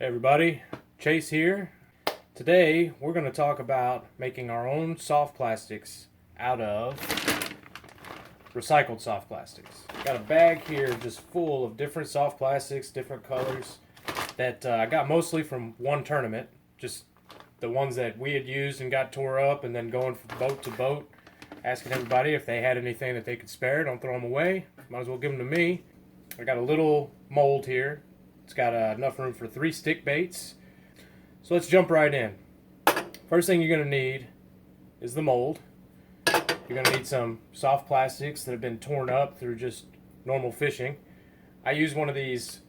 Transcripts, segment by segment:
Hey everybody, Chase here. Today we're going to talk about making our own soft plastics out of recycled soft plastics. Got a bag here just full of different soft plastics, different colors that I got mostly from one tournament. Just the ones that we had used and got tore up, and then going from boat to boat, asking everybody if they had anything that they could spare. Don't throw them away. Might as well give them to me. I got a little mold here. It's got enough room for 3 stick baits. So let's jump right in. First thing you're going to need is the mold. You're going to need some soft plastics that have been torn up through just normal fishing. I use one of these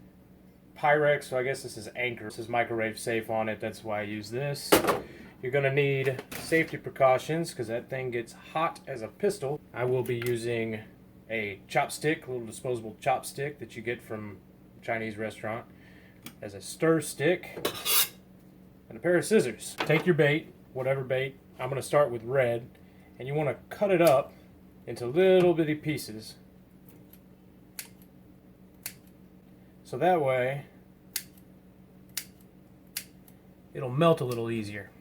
Pyrex, so I guess this is Anchor. This is microwave safe on it, that's why I use this. You're going to need safety precautions because that thing gets hot as a pistol. I will be using a chopstick, a little disposable chopstick that you get from a Chinese restaurant, as a stir stick, and a pair of scissors. Take your bait, whatever bait. I'm going to start with red, and you want to cut it up into little bitty pieces. So that way, it'll melt a little easier.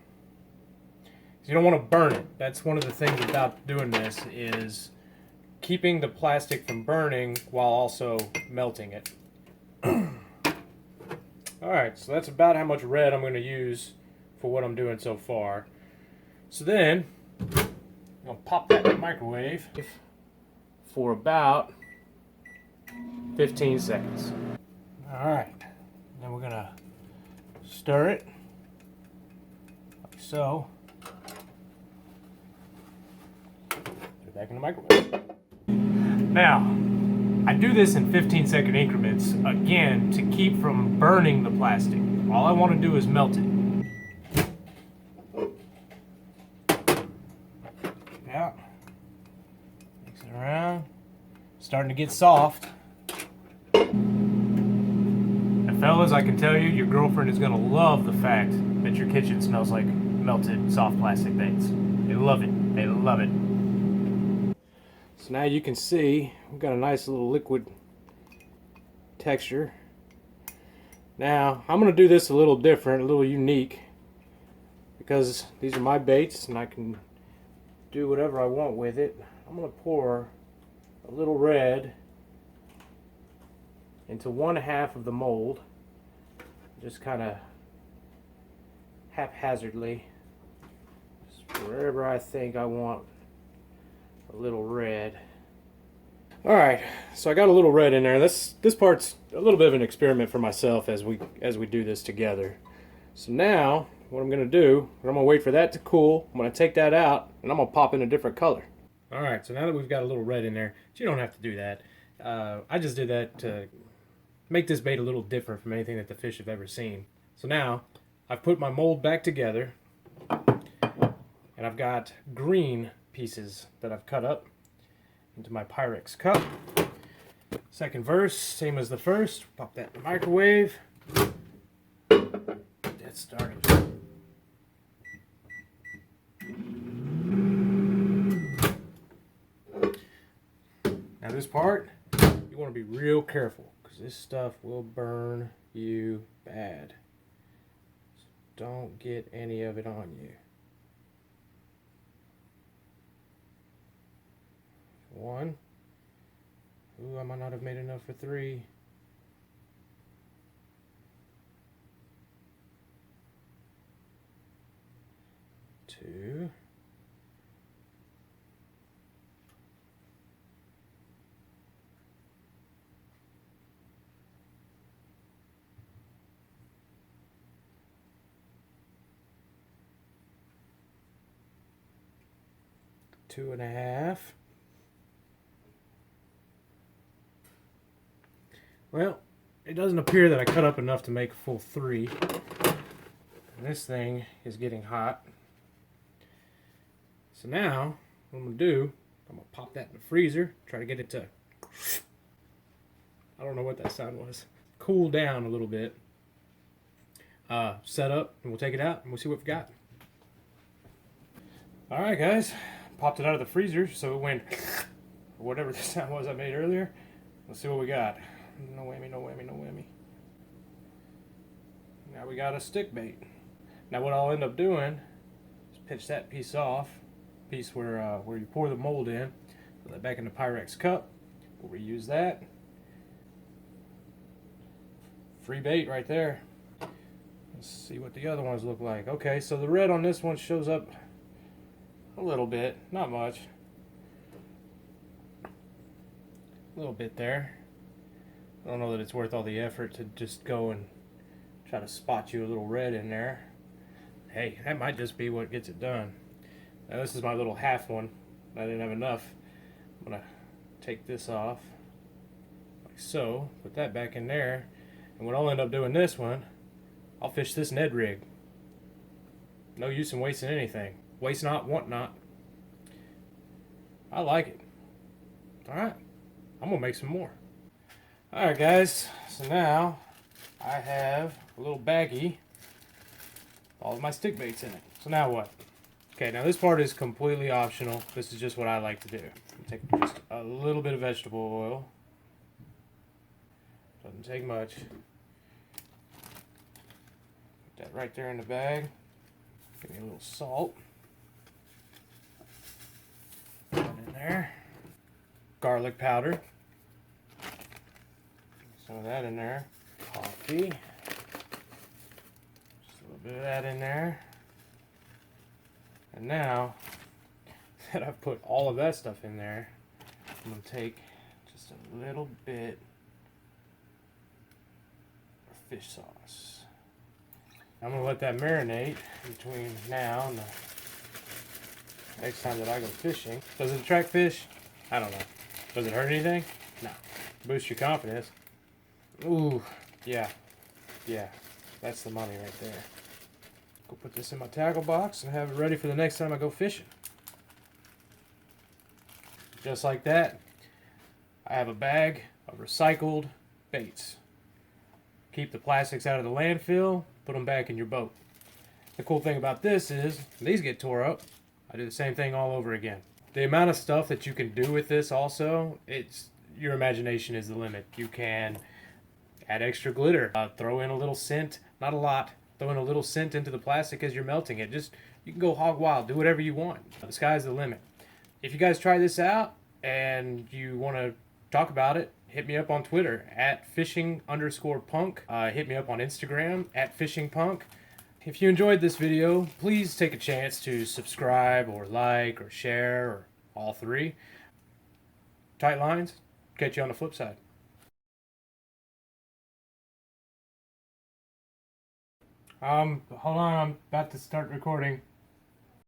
So you don't want to burn it. That's one of the things about doing this, is keeping the plastic from burning while also melting it. Alright, so that's about how much red I'm going to use for what I'm doing so far. So then, I'm going to pop that in the microwave for about 15 seconds. Alright, then we're going to stir it, like so. Put it back in the microwave. Now, I do this in 15-second increments, again, to keep from burning the plastic. All I want to do is melt it. Yeah. Mix it around. Starting to get soft. And fellas, I can tell you, your girlfriend is going to love the fact that your kitchen smells like melted soft plastic baits. They love it. They love it. So now you can see we've got a nice little liquid texture. Now I'm going to do this a little different, a little unique, because these are my baits and I can do whatever I want with it. I'm going to pour a little red into 1/2 of the mold, just kind of haphazardly, just wherever I think I want a little red. Alright, so I got a little red in there. This part's a little bit of an experiment for myself as we do this together. So now what I'm going to do, I'm going to wait for that to cool. I'm going to take that out and I'm going to pop in a different color. Alright, so now that we've got a little red in there, but you don't have to do that. I just did that to make this bait a little different from anything that the fish have ever seen. So now I've put my mold back together, and I've got green pieces that I've cut up into my Pyrex cup. Second verse, same as the first. Pop that in the microwave. Get that started. Now this part, you want to be real careful, because this stuff will burn you bad. So don't get any of it on you. 1. Ooh, I might not have made enough for 3. 2. 2.5. Well, it doesn't appear that I cut up enough to make a full 3. And this thing is getting hot. So now, what I'm going to do, I'm going to pop that in the freezer, try to get it to, I don't know what that sound was, cool down a little bit. Set up, and we'll take it out, and we'll see what we've got. Alright guys, popped it out of the freezer, so it went, or whatever the sound was I made earlier. Let's see what we got. No whammy, no whammy, no whammy. Now we got a stick bait. Now what I'll end up doing is pinch that piece off, piece where you pour the mold in, put that back in the Pyrex cup. We'll reuse that. Free bait right there. Let's see what the other ones look like. Okay, so the red on this one shows up a little bit, not much. A little bit there. I don't know that it's worth all the effort to just go and try to spot you a little red in there. Hey, that might just be what gets it done. Now this is my little half one. I didn't have enough. I'm gonna take this off like so, put that back in there, and what I'll end up doing this one, I'll fish this Ned rig. No use in wasting anything. Waste not, want not. I like it. Alright, I'm gonna make some more. Alright guys, so now I have a little baggie, all of my stick baits in it. So now what? Okay, now this part is completely optional. This is just what I like to do. Take just a little bit of vegetable oil. Doesn't take much. Put that right there in the bag. Give me a little salt. Put that in there. Garlic powder. Some of that in there. Coffee. Just a little bit of that in there. And now that I've put all of that stuff in there, I'm going to take just a little bit of fish sauce. I'm going to let that marinate between now and the next time that I go fishing. Does it attract fish? I don't know. Does it hurt anything? No. Boost your confidence. Ooh, yeah. Yeah, that's the money right there. Go put this in my tackle box and have it ready for the next time I go fishing. Just like that, I have a bag of recycled baits. Keep the plastics out of the landfill, put them back in your boat. The cool thing about this is, when these get tore up, I do the same thing all over again. The amount of stuff that you can do with this also, your imagination is the limit. You can add extra glitter, throw in a little scent, not a lot, throw in a little scent into the plastic as you're melting it. You can go hog wild, do whatever you want. The sky's the limit. If you guys try this out and you want to talk about it, hit me up on Twitter at fishing_punk. Hit me up on Instagram at fishingpunk. If you enjoyed this video, please take a chance to subscribe or like or share or all three. Tight lines. Catch you on the flip side. Hold on, I'm about to start recording.